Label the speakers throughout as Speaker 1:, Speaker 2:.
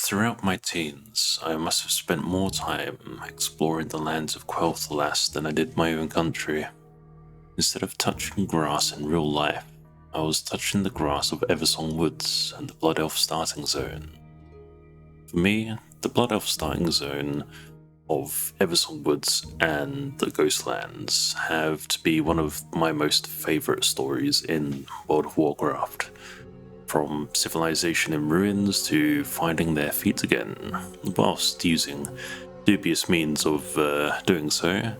Speaker 1: Throughout my teens, I must have spent more time exploring the lands of Quel'dorei than I did my own country. Instead of touching grass in real life, I was touching the grass of Eversong Woods and the Blood Elf starting zone. For me, the Blood Elf starting zone of Eversong Woods and the Ghostlands have to be one of my most favourite stories in World of Warcraft. From civilization in ruins to finding their feet again, whilst using dubious means of doing so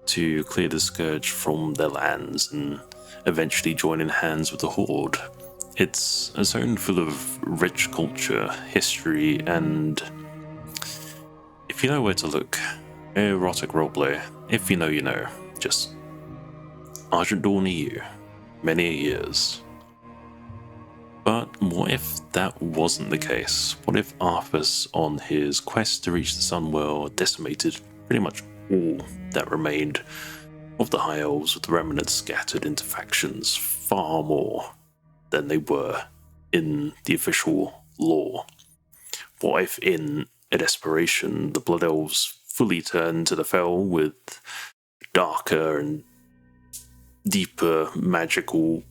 Speaker 1: to clear the scourge from their lands and eventually joining hands with the Horde. It's a zone full of rich culture, history, and if you know where to look, erotic roleplay. If you know, you know. Just Argent Dawn EU. Many years. But what if that wasn't the case? What if Arthas, on his quest to reach the Sunworld, decimated pretty much all that remained of the High Elves, with the remnants scattered into factions far more than they were in the official lore? What if, in a desperation, the Blood Elves fully turned to the Fel with darker and deeper magical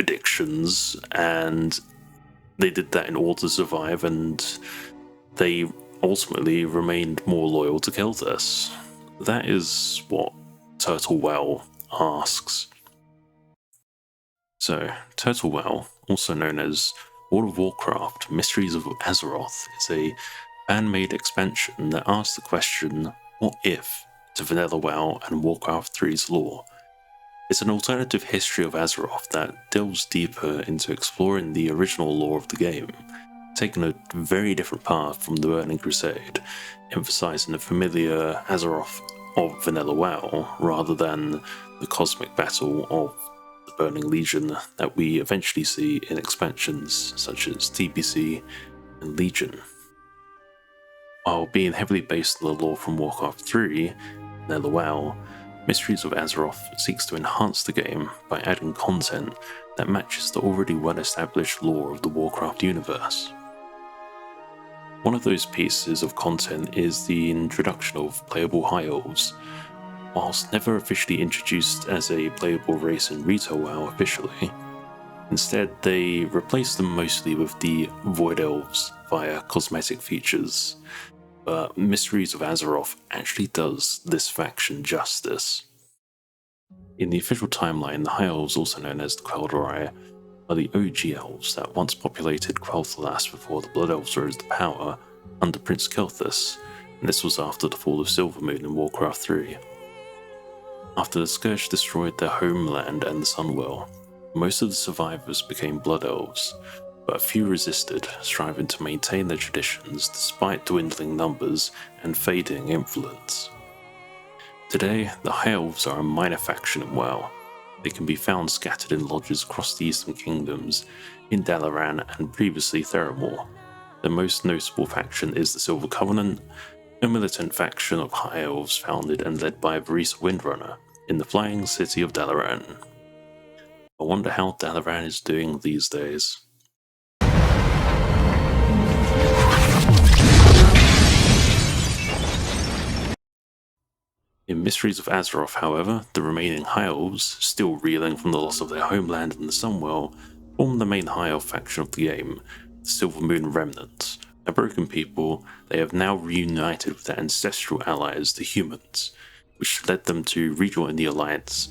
Speaker 1: addictions, and they did that in order to survive, and they ultimately remained more loyal to Gilneas? That is what Turtle Well asks. So, Turtle Well, also known as World of Warcraft Mysteries of Azeroth, is a fan-made expansion that asks the question, what if, to Vanilla WoW and Warcraft III's lore. It's an alternative history of Azeroth that delves deeper into exploring the original lore of the game, taking a very different path from the Burning Crusade, emphasizing the familiar Azeroth of Vanilla WoW rather than the cosmic battle of the Burning Legion that we eventually see in expansions such as TBC and Legion. While being heavily based on the lore from Warcraft III, Vanilla WoW, Mysteries of Azeroth seeks to enhance the game by adding content that matches the already well-established lore of the Warcraft universe. One of those pieces of content is the introduction of playable High Elves. Whilst never officially introduced as a playable race in Retail WoW officially, instead they replaced them mostly with the Void Elves via cosmetic features. But Mysteries of Azeroth actually does this faction justice. In the official timeline, the High Elves, also known as the Quel'dorei, are the OG elves that once populated Quel'Thalas before the Blood Elves rose to power under Prince Kel'Thas, and this was after the fall of Silvermoon in Warcraft III. After the Scourge destroyed their homeland and the Sunwell, most of the survivors became Blood Elves, but a few resisted, striving to maintain their traditions despite dwindling numbers and fading influence. Today, the High Elves are a minor faction in WoW. They can be found scattered in lodges across the Eastern Kingdoms, in Dalaran and previously Theramore. The most notable faction is the Silver Covenant, a militant faction of High Elves founded and led by Varisa Windrunner in the flying city of Dalaran. I wonder how Dalaran is doing these days. In Mysteries of Azeroth, however, the remaining High Elves, still reeling from the loss of their homeland in the Sunwell, form the main High Elf faction of the game, the Silvermoon Remnant. A broken people, they have now reunited with their ancestral allies, the humans, which led them to rejoin the Alliance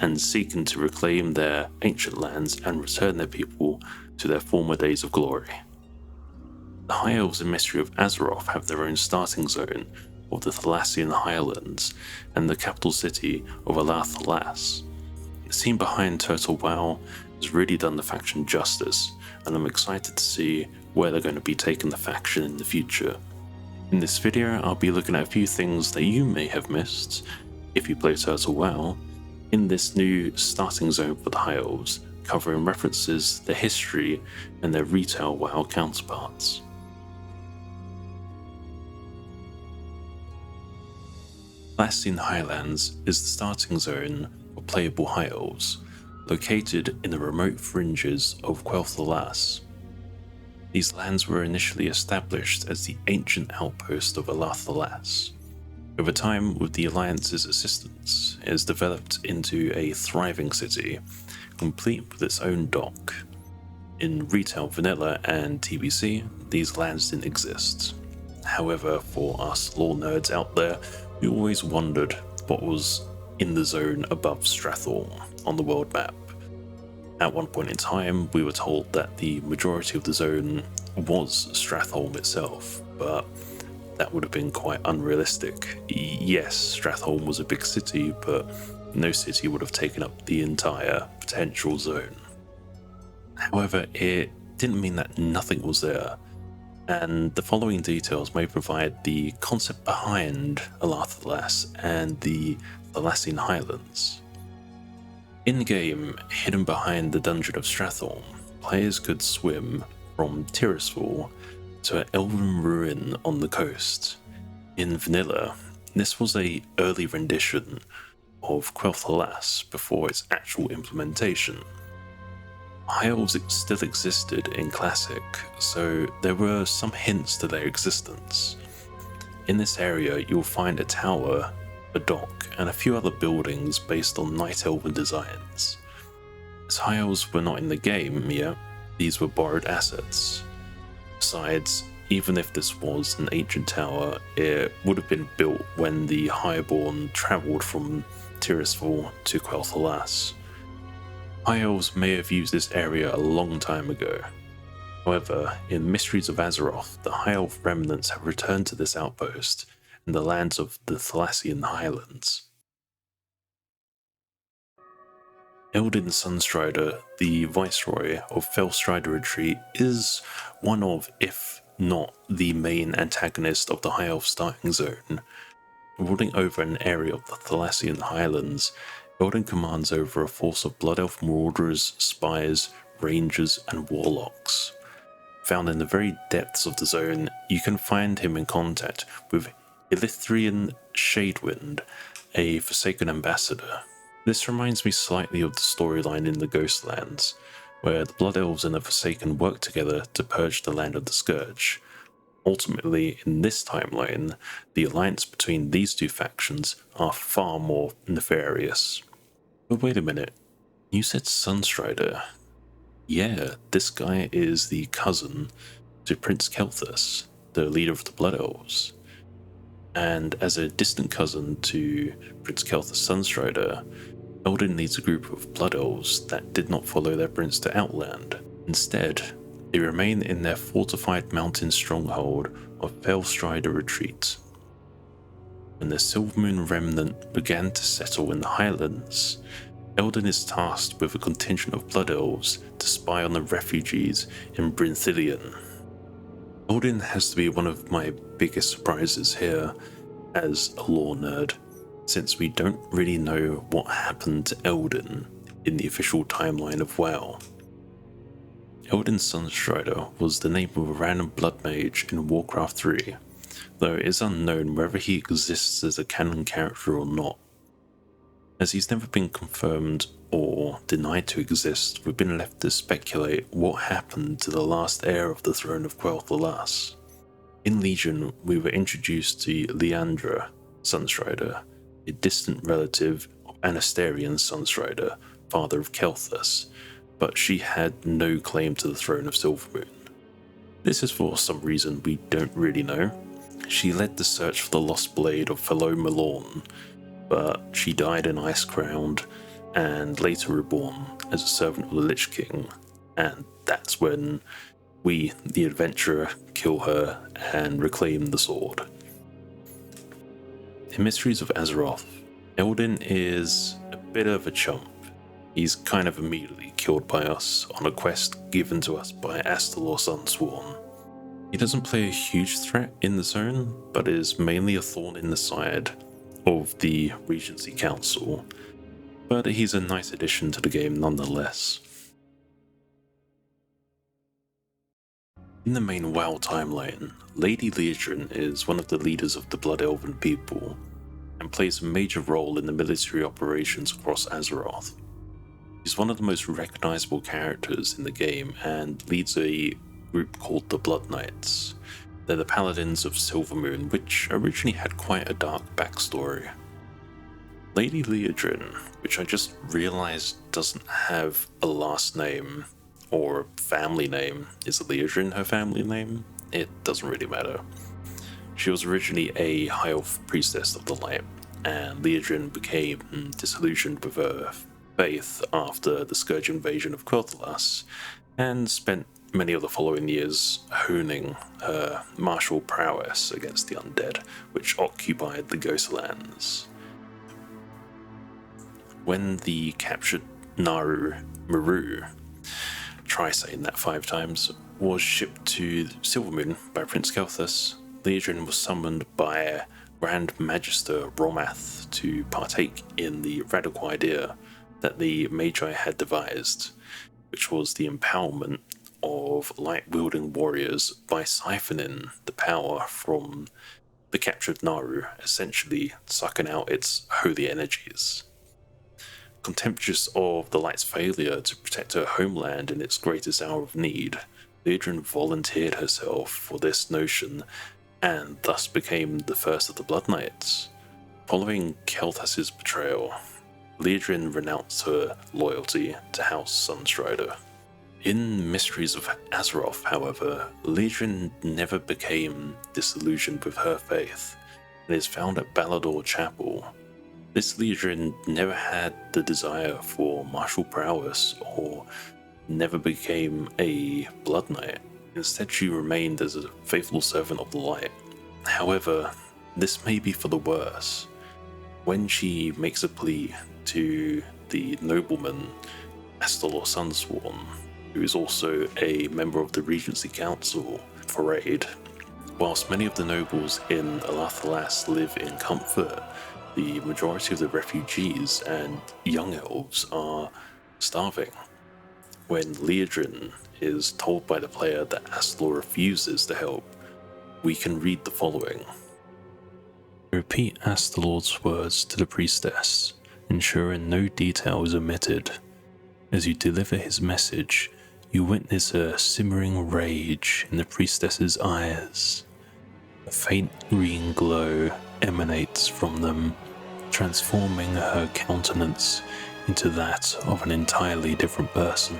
Speaker 1: and seeking to reclaim their ancient lands and return their people to their former days of glory. The High Elves in Mystery of Azeroth have their own starting zone of the Thalassian Highlands and the capital city of Alah'Thalas. The team behind Turtle WoW has really done the faction justice, and I'm excited to see where they're going to be taking the faction in the future. In this video, I'll be looking at a few things that you may have missed if you play Turtle WoW in this new starting zone for the High Elves, covering references, their history, and their Retail WoW counterparts. Thalassian Highlands is the starting zone for playable High Elves, located in the remote fringes of Quel'Thalas. These lands were initially established as the ancient outpost of Alah'Thalas. Over time, with the Alliance's assistance, it has developed into a thriving city, complete with its own dock. In retail vanilla and TBC, these lands didn't exist. However, for us lore nerds out there, we always wondered what was in the zone above Stratholme on the world map. At one point in time, we were told that the majority of the zone was Stratholme itself, but that would have been quite unrealistic. Yes, Stratholme was a big city, but no city would have taken up the entire potential zone. However, it didn't mean that nothing was there, and the following details may provide the concept behind Alah'Thalas and the Thalassian Highlands. In-game, hidden behind the dungeon of Stratholme, players could swim from Tirisfal to an elven ruin on the coast. In Vanilla, this was an early rendition of Quel'dorei before its actual implementation. High Elves still existed in Classic, so there were some hints to their existence. In this area, you'll find a tower, a dock, and a few other buildings based on Night Elven designs. As High Elves were not in the game yet, these were borrowed assets. Besides, even if this was an ancient tower, it would have been built when the Highborn travelled from Tirisfal to Quel'dorei. High Elves may have used this area a long time ago. However, in Mysteries of Azeroth, the High Elf remnants have returned to this outpost in the lands of the Thalassian Highlands. Eldin Sunstrider, the Viceroy of Felstrider Retreat, is one of, if not the main antagonist of the High Elf starting zone. Ruling over an area of the Thalassian Highlands, Eldin commands over a force of Blood Elf marauders, spies, rangers, and warlocks. Found in the very depths of the zone, you can find him in contact with Ilithrian Shadewind, a Forsaken ambassador. This reminds me slightly of the storyline in the Ghostlands, where the Blood Elves and the Forsaken work together to purge the land of the Scourge. Ultimately, in this timeline, the alliance between these two factions are far more nefarious. But wait a minute, you said Sunstrider. Yeah, this guy is the cousin to Prince Kel'thas, the leader of the Blood Elves. And as a distant cousin to Prince Kel'thas Sunstrider, Eldin leads a group of Blood Elves that did not follow their prince to Outland. Instead, they remain in their fortified mountain stronghold of Felstrider Retreat. When the Silvermoon Remnant began to settle in the Highlands, Eldin is tasked with a contingent of Blood Elves to spy on the refugees in Brinthillion. Eldin has to be one of my biggest surprises here as a lore nerd, since we don't really know what happened to Eldin in the official timeline of WoW. Eldin Sunstrider was the name of a random blood mage in Warcraft III, though it is unknown whether he exists as a canon character or not. As he's never been confirmed or denied to exist, we've been left to speculate what happened to the last heir of the throne of Quel'dorei. In Legion, we were introduced to Liadrin Sunstrider, a distant relative of Anastarian Sunstrider, father of Kel'thas, but she had no claim to the throne of Silvermoon. This is for some reason we don't really know. She led the search for the lost blade of Fellow Malorn, but she died in Icecrowned and later reborn as a servant of the Lich King, and that's when we, the adventurer, kill her and reclaim the sword. In Mysteries of Azeroth, Eldin is a bit of a chump. He's kind of immediately killed by us on a quest given to us by Astalor Sunsworn. He doesn't play a huge threat in the zone, but is mainly a thorn in the side of the Regency Council, but he's a nice addition to the game nonetheless. In the main WoW timeline, Lady Liadrin is one of the leaders of the Blood Elven people, and plays a major role in the military operations across Azeroth. She's one of the most recognizable characters in the game and leads a group called the Blood Knights. They're the paladins of Silvermoon, which originally had quite a dark backstory. Lady Liadrin, which I just realised doesn't have a last name or family name. Is Liadrin her family name? It doesn't really matter. She was originally a High Elf priestess of the light, and Liadrin became disillusioned with her faith after the Scourge invasion of Quel'dorei, and spent many of the following years honing her martial prowess against the undead, which occupied the Ghostlands. When the captured Maru, try saying that 5 times, was shipped to Silvermoon by Prince Kel'thas, Liadrin was summoned by Grand Magister Romath to partake in the radical idea that the Magi had devised, which was the empowerment of light-wielding warriors by siphoning the power from the captured Naru, essentially sucking out its holy energies. Contemptuous of the Light's failure to protect her homeland in its greatest hour of need, Liadrin volunteered herself for this notion and thus became the first of the Blood Knights. Following Kel'Thas's betrayal, Liadrin renounced her loyalty to House Sunstrider. In Mysteries of Azeroth, however, Liadrin never became disillusioned with her faith and is found at Balador Chapel. This Liadrin never had the desire for martial prowess or never became a Blood Knight. Instead, she remained as a faithful servant of the light. However, this may be for the worse. When she makes a plea to the nobleman Astalor Sunsworn, who is also a member of the Regency Council, for aid, whilst many of the nobles in Alah'Thalas live in comfort, the majority of the refugees and young elves are starving. When Liadrin is told by the player that Astalor refuses to help, we can read the following. Repeat Astalor's words to the priestess, ensuring no detail is omitted. As you deliver his message, you witness a simmering rage in the priestess's eyes. A faint green glow emanates from them, transforming her countenance into that of an entirely different person.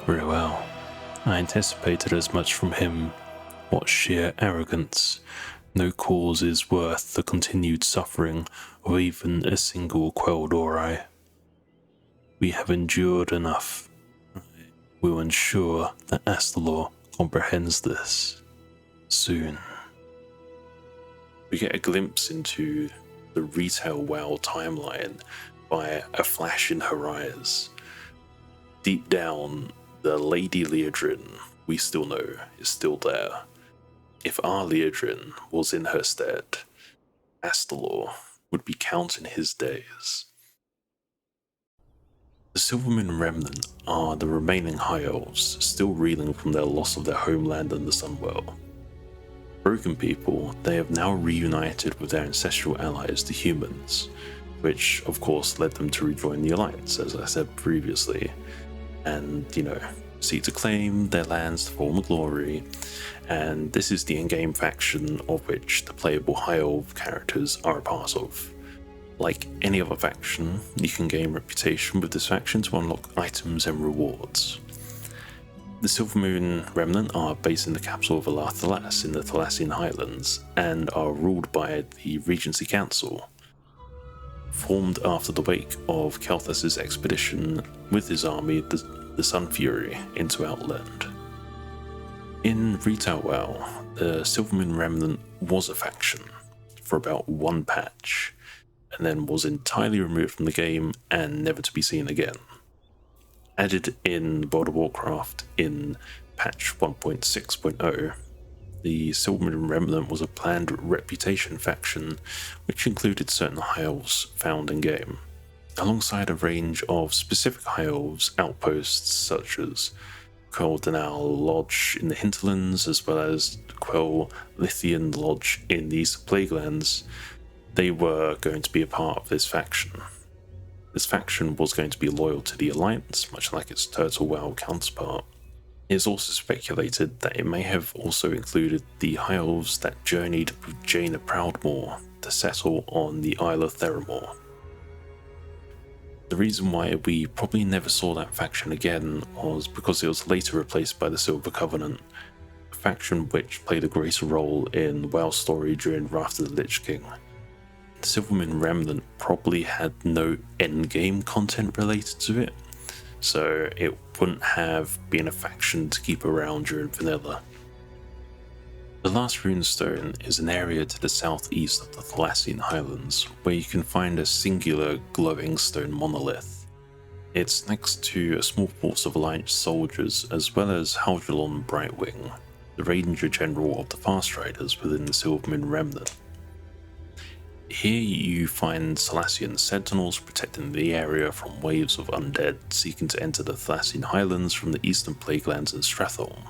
Speaker 1: Very well. I anticipated as much from him. What sheer arrogance. No cause is worth the continued suffering of even a single Quel'dorei. We have endured enough. We will ensure that Astalor comprehends this. Soon. We get a glimpse into the retail WoW timeline by a flash in her eyes. Deep down, the Lady Liadrin we still know is still there. If our Liadrin was in her stead, Astalor would be counting his days. The Silvermoon Remnant are the remaining High Elves, still reeling from their loss of their homeland and the Sunwell. Broken people, they have now reunited with their ancestral allies, the humans, which of course led them to rejoin the Alliance, as I said previously, and, seek to claim their lands to former glory, and this is the in-game faction of which the playable High Elf characters are a part of. Like any other faction, you can gain reputation with this faction to unlock items and rewards. The Silvermoon Remnant are based in the capital of Alah'Thalas in the Thalassian Highlands, and are ruled by the Regency Council, formed after the wake of Kel'Thas's expedition with his army, the Sun Fury, into Outland. In Retail WoW, the Silvermoon Remnant was a faction for about one patch, and then was entirely removed from the game and never to be seen again. Added in World of Warcraft in patch 1.6.0, the Silvermoon Remnant was a planned reputation faction which included certain High Elves found in-game, alongside a range of specific High Elves outposts such as Quel'dorei Lodge in the hinterlands, as well as Quel'Lithian Lodge in the East Plaguelands. They were going to be a part of this faction. This faction was going to be loyal to the Alliance, much like its Turtle WoW counterpart. It's also speculated that it may have also included the High Elves that journeyed with Jaina Proudmoore to settle on the Isle of Theramore. The reason why we probably never saw that faction again was because it was later replaced by the Silver Covenant, a faction which played a greater role in WoW's story during Wrath of the Lich King. The Silvermoon Remnant probably had no endgame content related to it, so it wouldn't have been a faction to keep around during Vanilla. The Last Runestone is an area to the southeast of the Thalassian Highlands where you can find a singular glowing stone monolith. It's next to a small force of Alliance soldiers as well as Haljalon Brightwing, the Ranger General of the Fast Riders within the Silvermoon Remnant. Here you find Thalassian sentinels protecting the area from waves of undead seeking to enter the Thalassian Highlands from the eastern Plaguelands and Stratholme.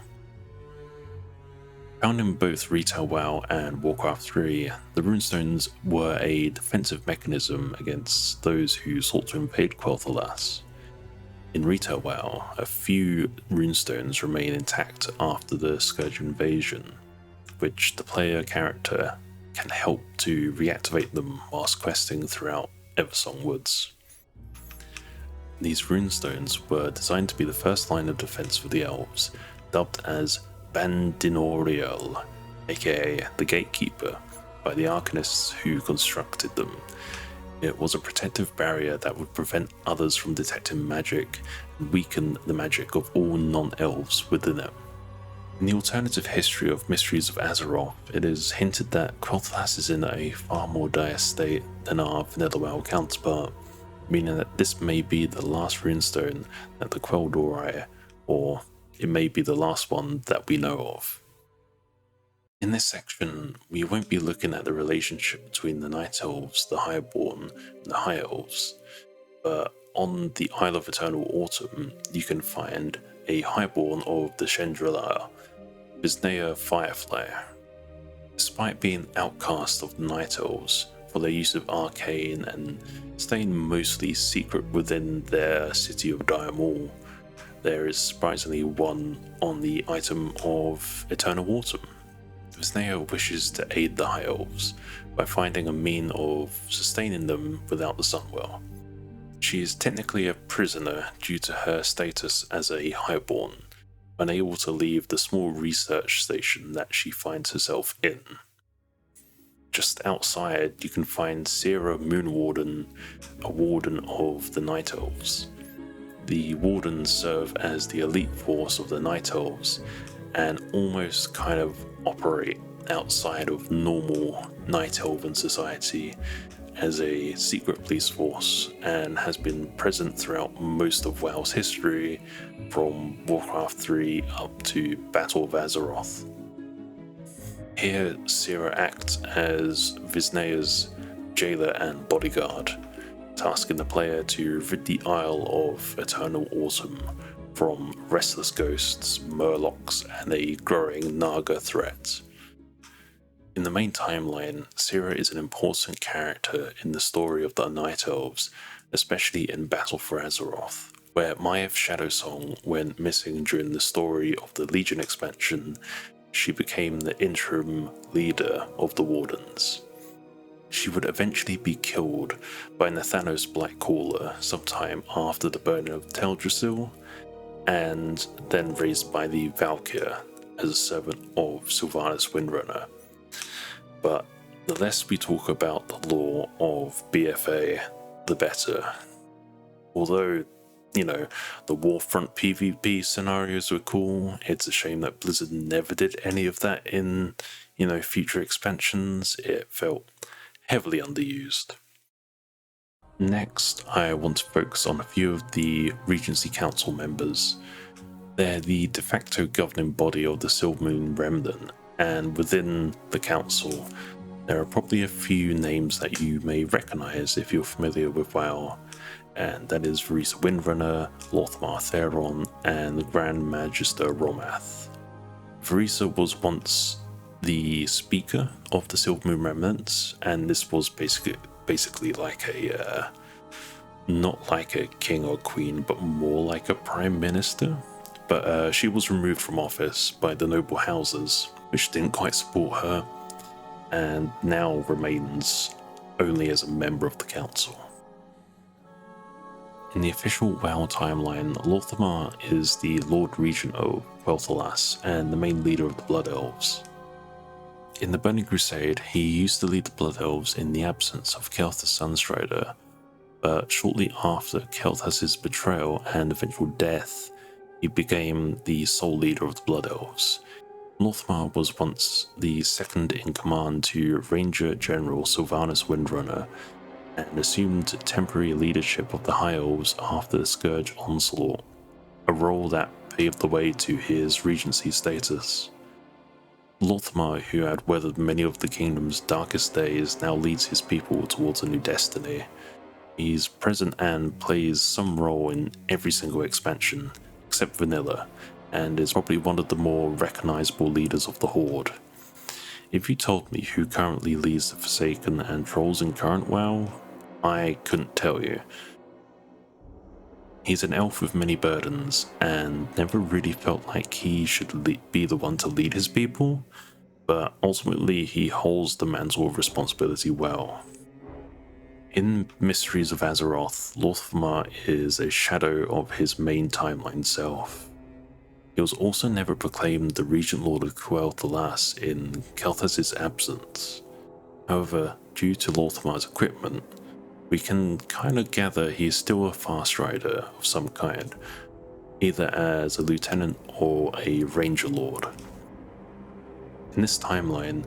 Speaker 1: Found in both Retail WoW and Warcraft III, the runestones were a defensive mechanism against those who sought to invade Quel'dorei. In Retail WoW, a few runestones remain intact after the Scourge invasion, which the player character can help to reactivate them whilst questing throughout Eversong Woods. These runestones were designed to be the first line of defense for the elves, dubbed as Bandinoriel, aka the Gatekeeper, by the Arcanists who constructed them. It was a protective barrier that would prevent others from detecting magic and weaken the magic of all non-elves within it. In the alternative history of Mysteries of Azeroth, it is hinted that Quel'dorei is in a far more dire state than our Vanilla WoW counterpart, meaning that this may be the last runestone that the Quel'dorei, or it may be the last one that we know of. In this section, we won't be looking at the relationship between the Night Elves, the Highborn, and the High Elves, but on the Isle of Eternal Autumn, you can find a Highborn of the Chandrila, Visnea Firefly. Despite being outcast of the Night Elves for their use of Arcane and staying mostly secret within their city of Diamol, there is surprisingly one on the item of Eternal Autumn. Visnea wishes to aid the High Elves by finding a mean of sustaining them without the Sunwell. She is technically a prisoner due to her status as a Highborn, unable to leave the small research station that she finds herself in. Just outside, you can find Sierra Moonwarden, a warden of the Night Elves. The Wardens serve as the elite force of the Night Elves and almost kind of operate outside of normal Night Elven society as a secret police force and has been present throughout most of WoW's history from Warcraft III up to Battle of Azeroth. Here, Sierra acts as Visnea's jailer and bodyguard, tasking the player to rid the Isle of Eternal Autumn from restless ghosts, murlocs, and a growing Naga threat. In the main timeline, Sierra is an important character in the story of the Night Elves, especially in Battle for Azeroth, where Maiev Shadowsong went missing during the story of the Legion expansion. She became the interim leader of the Wardens. She would eventually be killed by Nathanos Blackcaller sometime after the burning of Teldrassil, and then raised by the Valkyr as a servant of Sylvanas Windrunner. But the less we talk about the lore of BFA, the better. Although, the Warfront PvP scenarios were cool, it's a shame that Blizzard never did any of that in, future expansions. It felt heavily underused. Next, I want to focus on a few of the Regency Council members. They're the de facto governing body of the Silvermoon Remnant, and within the council, there are probably a few names that you may recognise if you're familiar with WoW, and that is Risa Windrunner, Lor'themar Theron, and the Grand Magister Romath. Varisa was once the speaker of the Silvermoon Remnants, and this was basically like not like a king or queen, but more like a prime minister, but she was removed from office by the noble houses, which didn't quite support her, and now remains only as a member of the council. In the official WoW timeline, Lor'themar is the Lord Regent of Quel'dorei and the main leader of the Blood Elves. In the Burning Crusade, he used to lead the Blood Elves in the absence of Thalassian Sunstrider, but shortly after Quel'Thas's betrayal and eventual death, he became the sole leader of the Blood Elves. Lor'themar was once the second in command to Ranger General Sylvanas Windrunner, and assumed temporary leadership of the High Elves after the Scourge onslaught, a role that paved the way to his regency status. Lor'themar, who had weathered many of the kingdom's darkest days, now leads his people towards a new destiny. He's present and plays some role in every single expansion, except Vanilla, and is probably one of the more recognizable leaders of the Horde. If you told me who currently leads the Forsaken and Trolls in current WoW, I couldn't tell you. He's an elf with many burdens, and never really felt like he should be the one to lead his people, but ultimately he holds the mantle of responsibility well. In Mysteries of Azeroth, Lor'themar is a shadow of his main timeline self. He was also never proclaimed the Regent Lord of Quel'dorei in Quel'Thas's absence. However, due to Lor'themar's equipment, we can kind of gather he is still a fast rider of some kind, either as a lieutenant or a ranger lord. In this timeline,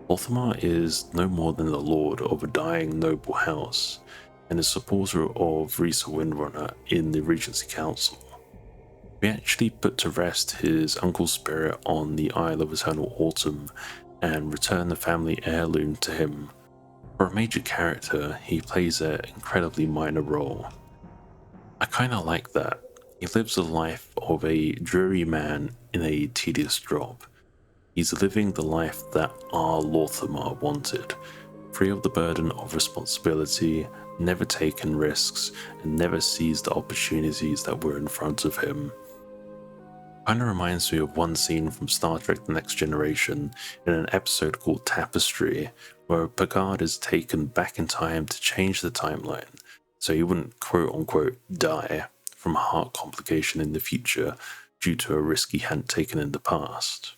Speaker 1: Lor'themar is no more than the lord of a dying noble house, and a supporter of Rhys Windrunner in the Regency Council. We actually put to rest his uncle's spirit on the Isle of Eternal Autumn, and return the family heirloom to him. For a major character, he plays an incredibly minor role. I kinda like that. He lives the life of a dreary man in a tedious job. He's living the life that our Lor'themar wanted, free of the burden of responsibility, never taken risks, and never seized the opportunities that were in front of him. Kinda reminds me of one scene from Star Trek The Next Generation in an episode called Tapestry, where Picard is taken back in time to change the timeline, so he wouldn't quote-unquote die from a heart complication in the future due to a risk he hadn't taken in the past.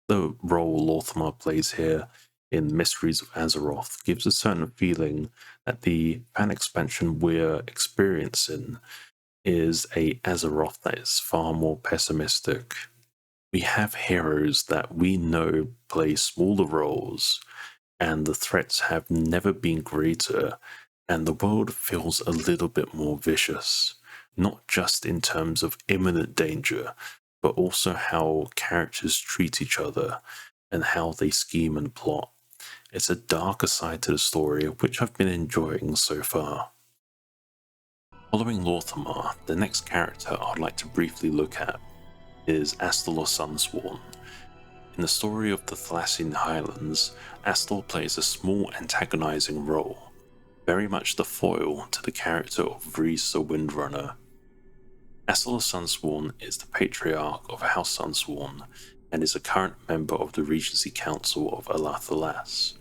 Speaker 1: The role Lor'themar plays here in Mysteries of Azeroth gives a certain feeling that the fan expansion we're experiencing is a Azeroth that is far more pessimistic. We have heroes that we know play smaller roles, and the threats have never been greater, and the world feels a little bit more vicious, not just in terms of imminent danger, but also how characters treat each other and how they scheme and plot. It's a darker side to the story, which I've been enjoying so far. Following Lor'themar, the next character I'd like to briefly look at is Astalor Sunsworn. In the story of the Thalassian Highlands, Astalor plays a small antagonizing role, very much the foil to the character of Rhys the Windrunner. Astalor Sunsworn is the patriarch of House Sunsworn and is a current member of the Regency Council of Alah'Thalas.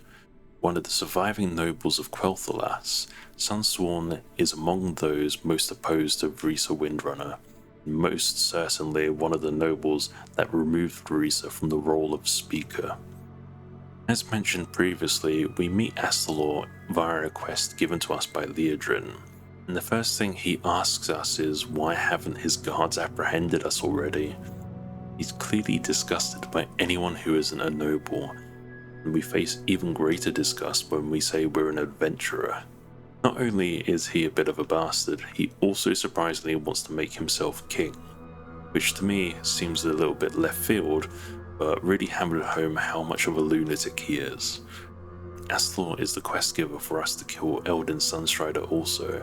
Speaker 1: One of the surviving nobles of Quel'dorei, Sunsworn is among those most opposed to Rhys the Windrunner, and most certainly one of the nobles that removed Rhys from the role of speaker. As mentioned previously, we meet Astalor via a quest given to us by Liadrin, and the first thing he asks us is why haven't his guards apprehended us already? He's clearly disgusted by anyone who isn't a noble, and we face even greater disgust when we say we're an adventurer. Not only is he a bit of a bastard, he also surprisingly wants to make himself king, which to me seems a little bit left field, but really hammered home how much of a lunatic he is. Astalor is the quest giver for us to kill Eldin Sunstrider also,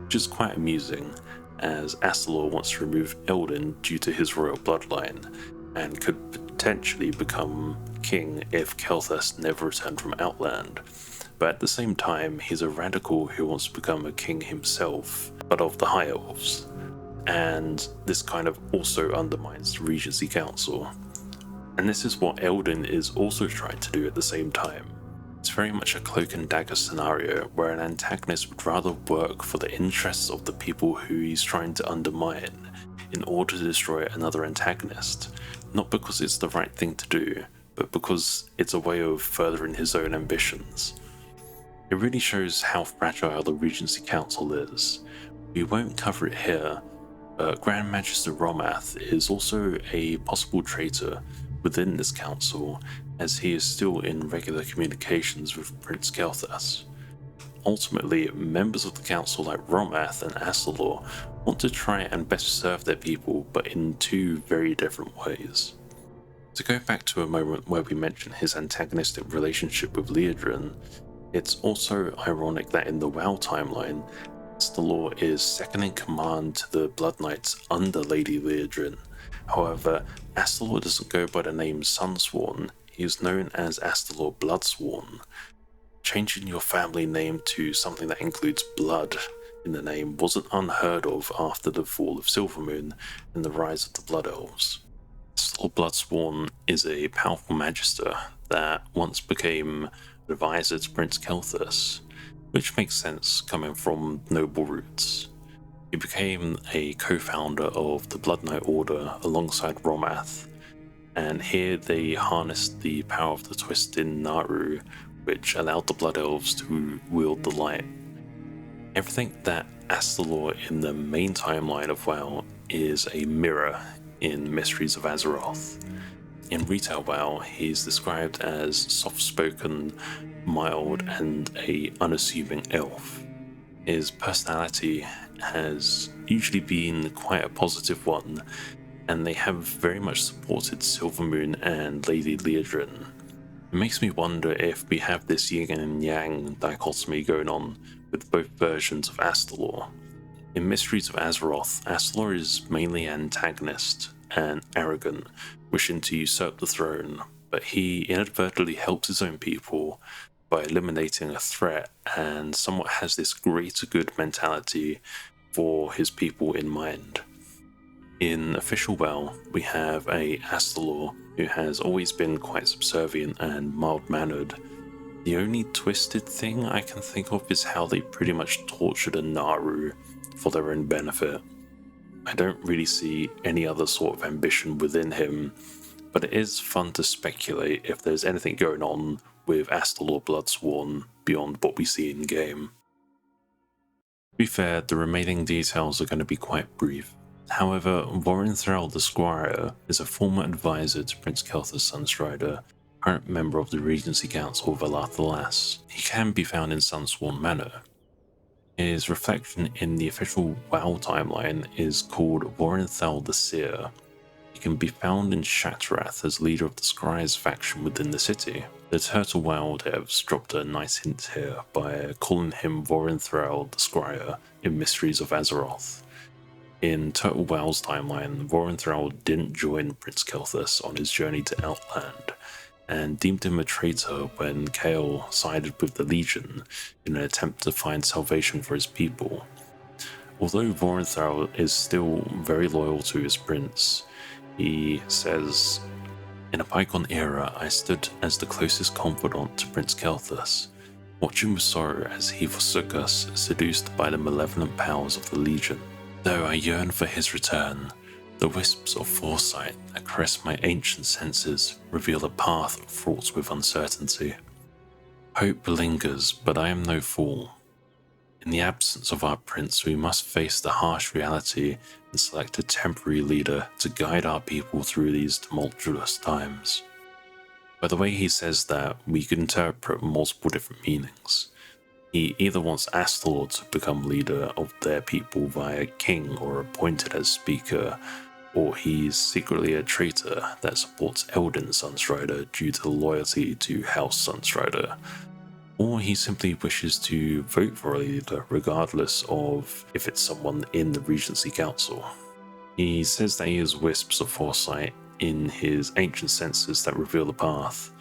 Speaker 1: which is quite amusing, as Astalor wants to remove Eldin due to his royal bloodline, and could potentially become king if Quel'Thas never returned from Outland. But at the same time, he's a radical who wants to become a king himself, but of the High Elves. and this kind of also undermines the Regency Council. And this is what Eldin is also trying to do at the same time. It's very much a cloak and dagger scenario where an antagonist would rather work for the interests of the people who he's trying to undermine in order to destroy another antagonist, not because it's the right thing to do, but because it's a way of furthering his own ambitions. It really shows how fragile the Regency Council is. We won't cover it here, but Grand Magister Romath is also a possible traitor within this council, as he is still in regular communications with Prince Gilneas. Ultimately, members of the council like Romath and Astalor want to try and best serve their people, but in two very different ways. To go back to a moment where we mentioned his antagonistic relationship with Liadrin, it's also ironic that in the WoW timeline, Astalor is second in command to the Blood Knights under Lady Liadrin. However, Astalor doesn't go by the name Sunsworn, he is known as Astalor Bloodsworn. Changing your family name to something that includes blood in the name wasn't unheard of after the fall of Silvermoon and the rise of the Blood Elves. Astalor Bloodsworn is a powerful magister that once became advisor to Prince Gilneas, which makes sense coming from noble roots. He became a co-founder of the Blood Knight Order alongside Romath, and here they harnessed the power of the Twist in Naru, which allowed the Blood Elves to wield the light. Everything that Astalor in the main timeline of WoW is a mirror in Mysteries of Azeroth. In retail WoW, he's described as soft-spoken, mild, and a unassuming elf. His personality has usually been quite a positive one, and they have very much supported Silvermoon and Lady Liadrin. It makes me wonder if we have this yin and yang dichotomy going on with both versions of Astalor. In Mysteries of Azeroth, Astalor is mainly antagonist and arrogant, wishing to usurp the throne, but he inadvertently helps his own people by eliminating a threat and somewhat has this greater good mentality for his people in mind. In official WoW, we have a Astalor who has always been quite subservient and mild-mannered. The only twisted thing I can think of is how they pretty much tortured a Naru for their own benefit. I don't really see any other sort of ambition within him, but it is fun to speculate if there's anything going on with Astalor Bloodsworn beyond what we see in game. To be fair, the remaining details are going to be quite brief. However, Voren'thal the Scryer is a former advisor to Prince Quel'dorei Sunstrider, current member of the Regency Council of Alah'Thalas. He can be found in Sunsworn Manor. His reflection in the official WoW timeline is called Voren'thal the Seer. He can be found in Shattrath as leader of the Scryers faction within the city. The Turtle WoW devs dropped a nice hint here by calling him Voren'thal the Scryer in Mysteries of Azeroth. In Turtle WoW's timeline, Voren'thal didn't join Prince Gilneas on his journey to Outland, and deemed him a traitor when Kael sided with the Legion in an attempt to find salvation for his people. Although Voren'thal is still very loyal to his prince, he says, "In a bygone era, I stood as the closest confidant to Prince Gilneas, watching with sorrow as he forsook us, seduced by the malevolent powers of the Legion. Though I yearn for his return, the wisps of foresight that caress my ancient senses reveal a path fraught with uncertainty. Hope lingers, but I am no fool. In the absence of our prince, we must face the harsh reality and select a temporary leader to guide our people through these tumultuous times." By the way he says that, we could interpret multiple different meanings. He either wants Astalor to become leader of their people via king or appointed as speaker, or he's secretly a traitor that supports Eldin Sunstrider due to loyalty to House Sunstrider, or he simply wishes to vote for a leader regardless of if it's someone in the Regency Council. He says that he has wisps of foresight in his ancient senses that reveal the path.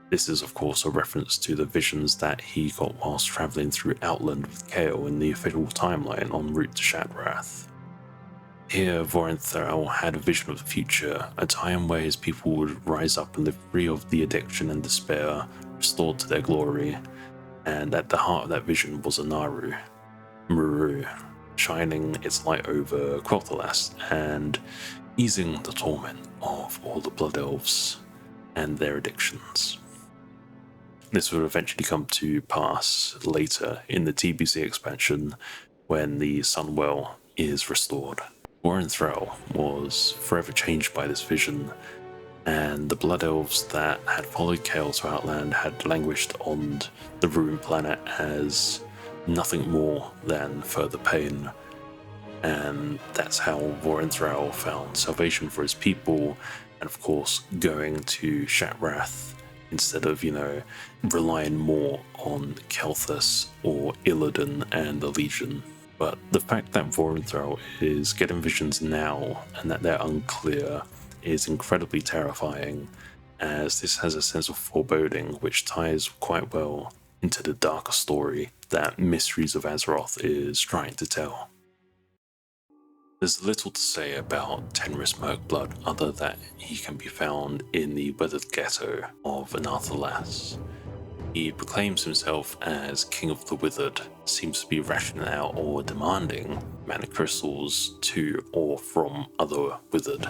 Speaker 1: This is of course a reference to the visions that he got whilst travelling through Outland with Kael in the official timeline en route to Shattrath. Here, Voren'thal had a vision of the future, a time where his people would rise up and live free of the addiction and despair, restored to their glory. And at the heart of that vision was a Muru, shining its light over Quel'Thalas and easing the torment of all the Blood Elves and their addictions. This would eventually come to pass later in the TBC expansion when the Sunwell is restored. Voren'thal was forever changed by this vision, and the Blood Elves that had followed Chaos to Outland had languished on the ruined planet as nothing more than further pain. And that's how Voren'thal found salvation for his people, and of course going to Shattrath instead of, relying more on Kel'Thas or Illidan and the Legion. But the fact that Voren'thal is getting visions now and that they're unclear is incredibly terrifying, as this has a sense of foreboding which ties quite well into the darker story that Mysteries of Azeroth is trying to tell. There's little to say about Tenris Mirkblood other than he can be found in the weathered ghetto of Alah'Thalas. He proclaims himself as King of the Withered, seems to be rationing out or demanding mana crystals to or from other Withered.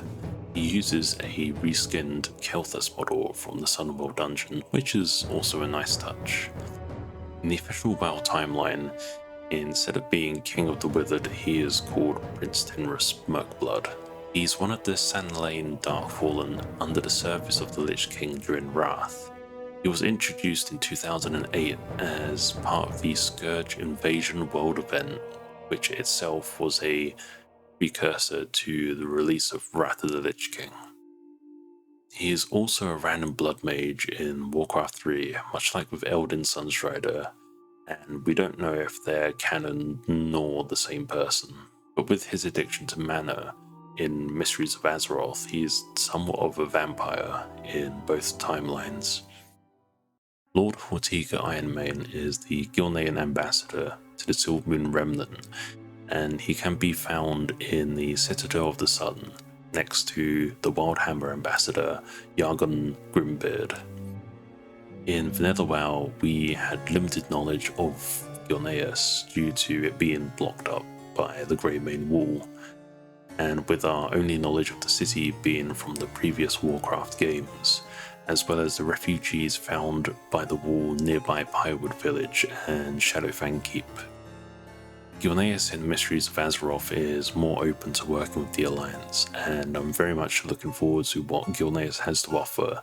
Speaker 1: He uses a reskinned Kel'Thas model from the Sunwell dungeon, which is also a nice touch. In the official WoW timeline, instead of being King of the Withered, he is called Prince Tenris Mirkblood. He's one of the San'layn Darkfallen under the surface of the Lich King during Wrath. He was introduced in 2008 as part of the Scourge Invasion World event, which itself was a precursor to the release of Wrath of the Lich King. He is also a random blood mage in Warcraft III, much like with Eldin Sunstrider, and we don't know if they're canon nor the same person. But with his addiction to mana in Mysteries of Azeroth, he is somewhat of a vampire in both timelines. Lord Hortiga Ironmane is the Gilnean ambassador to the Silvermoon Remnant, and he can be found in the Citadel of the Sun, next to the Wildhammer ambassador Yargon Grimbeard. In Vanilla WoW, we had limited knowledge of Gilneas due to it being blocked up by the Grey Mane Wall, and with our only knowledge of the city being from the previous Warcraft games, as well as the refugees found by the wall nearby Pyrewood Village and Shadowfang Keep. Gilneas in Mysteries of Azeroth is more open to working with the Alliance, and I'm very much looking forward to what Gilneas has to offer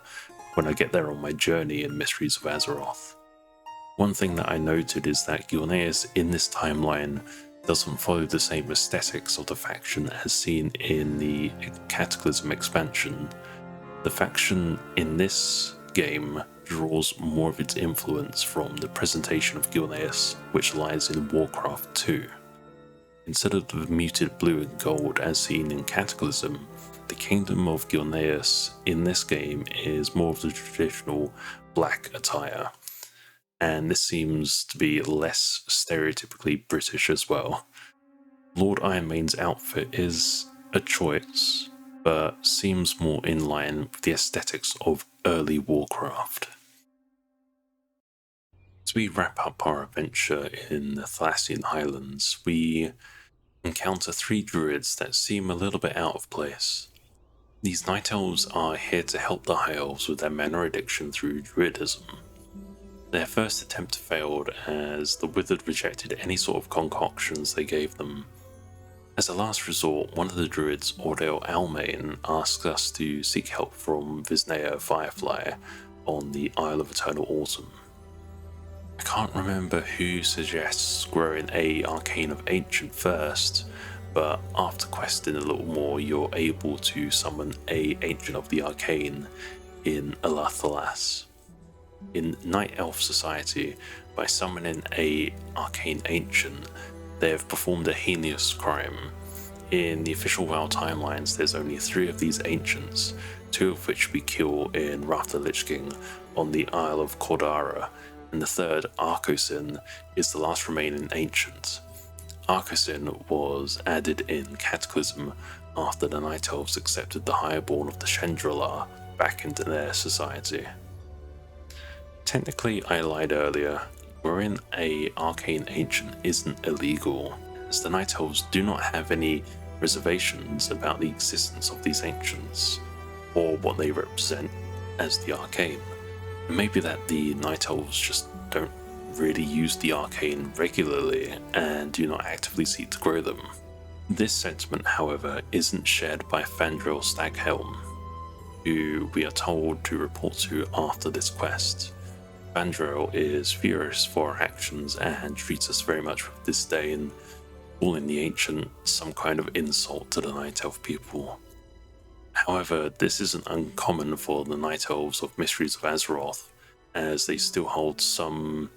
Speaker 1: when I get there on my journey in Mysteries of Azeroth. One thing that I noted is that Gilneas in this timeline doesn't follow the same aesthetics of the faction as seen in the Cataclysm expansion. The faction in this game draws more of its influence from the presentation of Gilneas, which lies in Warcraft II. Instead of the muted blue and gold as seen in Cataclysm, the kingdom of Gilneas in this game is more of the traditional black attire, and this seems to be less stereotypically British as well. Lord Ironmane's outfit is a choice, but seems more in line with the aesthetics of early Warcraft. As we wrap up our adventure in the Thalassian Highlands, we encounter 3 druids that seem a little bit out of place. These Night Elves are here to help the High Elves with their mana addiction through druidism. Their first attempt failed as the Withered rejected any sort of concoctions they gave them. As a last resort, one of the druids, Alah'Thalas, asks us to seek help from Visnea Firefly on the Isle of Eternal Autumn. I can't remember who suggests growing a Arcane of Ancient first, but after questing a little more, you're able to summon a Ancient of the Arcane in Alah'Thalas. In Night Elf Society, by summoning a Arcane Ancient, they have performed a heinous crime. In the official WoW timelines, there's only 3 of these Ancients, 2 of which we kill in Wrath of the Lich King on the Isle of Quel'dorei, and the third, Arcosin, is the last remaining Ancient. Arcane was added in Cataclysm after the Night Elves accepted the Highborne of the Chandrila back into their society. Technically, I lied earlier. Wherein a Arcane Ancient isn't illegal, as the Night Elves do not have any reservations about the existence of these ancients, or what they represent as the Arcane. It may be that the Night Elves just don't really use the Arcane regularly and do not actively seek to grow them. This sentiment, however, isn't shared by Fandral Staghelm, who we are told to report to after this quest. Fandral is furious for our actions and treats us very much with disdain, calling the Ancient some kind of insult to the Night Elf people. However, this isn't uncommon for the Night Elves of Mysteries of Azeroth, as they still hold some,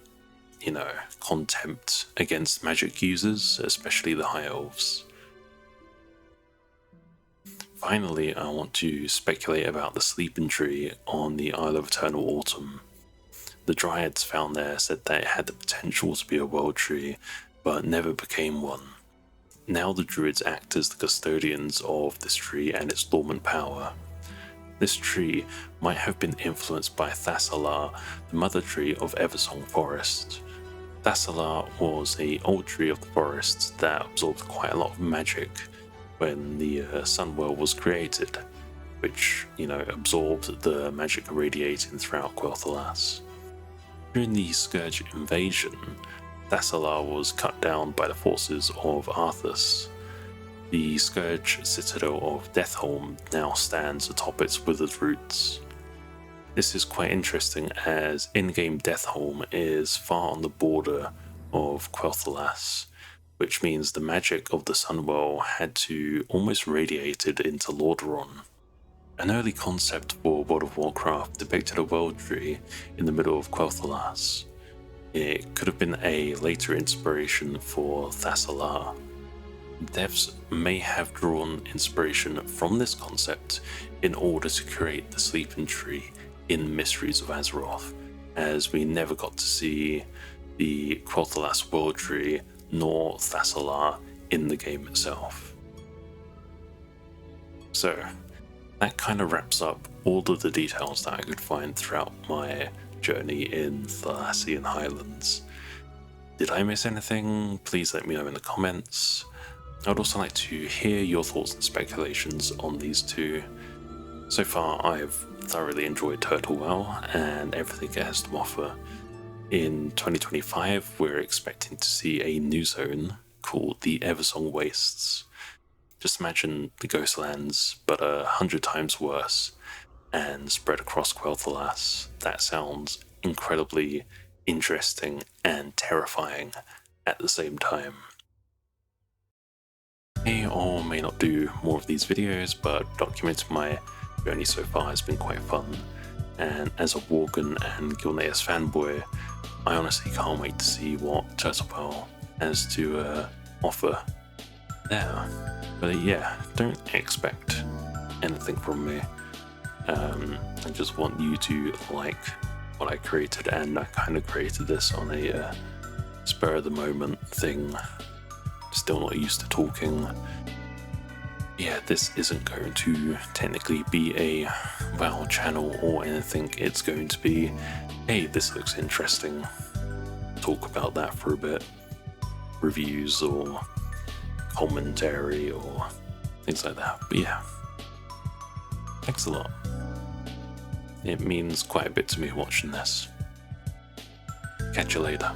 Speaker 1: contempt against magic users, especially the High Elves. Finally, I want to speculate about the Sleeping Tree on the Isle of Eternal Autumn. The Dryads found there said that it had the potential to be a world tree, but never became one. Now the Druids act as the custodians of this tree and its dormant power. This tree might have been influenced by Thalassian, the mother tree of Eversong Forest. Thalassian was an old tree of the forests that absorbed quite a lot of magic when the Sunworld was created, which, absorbed the magic irradiating throughout Quel'dorei. During the Scourge invasion, Thalassian was cut down by the forces of Arthas. The Scourge citadel of Deathholm now stands atop its withered roots. This is quite interesting, as in-game Deathholm is far on the border of Quel'dorei, which means the magic of the Sunworld had to almost radiate it into Lor'themar. An early concept for World of Warcraft depicted a world tree in the middle of Quel'dorei. It could have been a later inspiration for Thalassian. Devs may have drawn inspiration from this concept in order to create the Sleeping Tree in Mysteries of Azeroth, as we never got to see the Quel'dorei world tree nor Thalassian in the game itself. So, that kind of wraps up all of the details that I could find throughout my journey in Thalassian Highlands. Did I miss anything? Please let me know in the comments. I'd also like to hear your thoughts and speculations on these two. So far, I've thoroughly enjoyed Turtlewell and everything it has to offer. In 2025, we're expecting to see a new zone called the Eversong Wastes. Just imagine the Ghostlands, but 100 times worse, and spread across Quel'dorei. That sounds incredibly interesting and terrifying at the same time. May or may not do more of these videos, but documenting my journey so far has been quite fun, and as a Worgen and Gilneas fanboy, I honestly can't wait to see what Turtlewell has to offer there. But yeah, don't expect anything from me. I just want you to like what I created, and I kind of created this on a spur of the moment thing. Still not used to talking. Yeah, this isn't going to technically be a WoW channel or anything. It's going to be, hey, this looks interesting. Talk about that for a bit. Reviews or commentary or things like that. But yeah, thanks a lot. It means quite a bit to me watching this. Catch you later.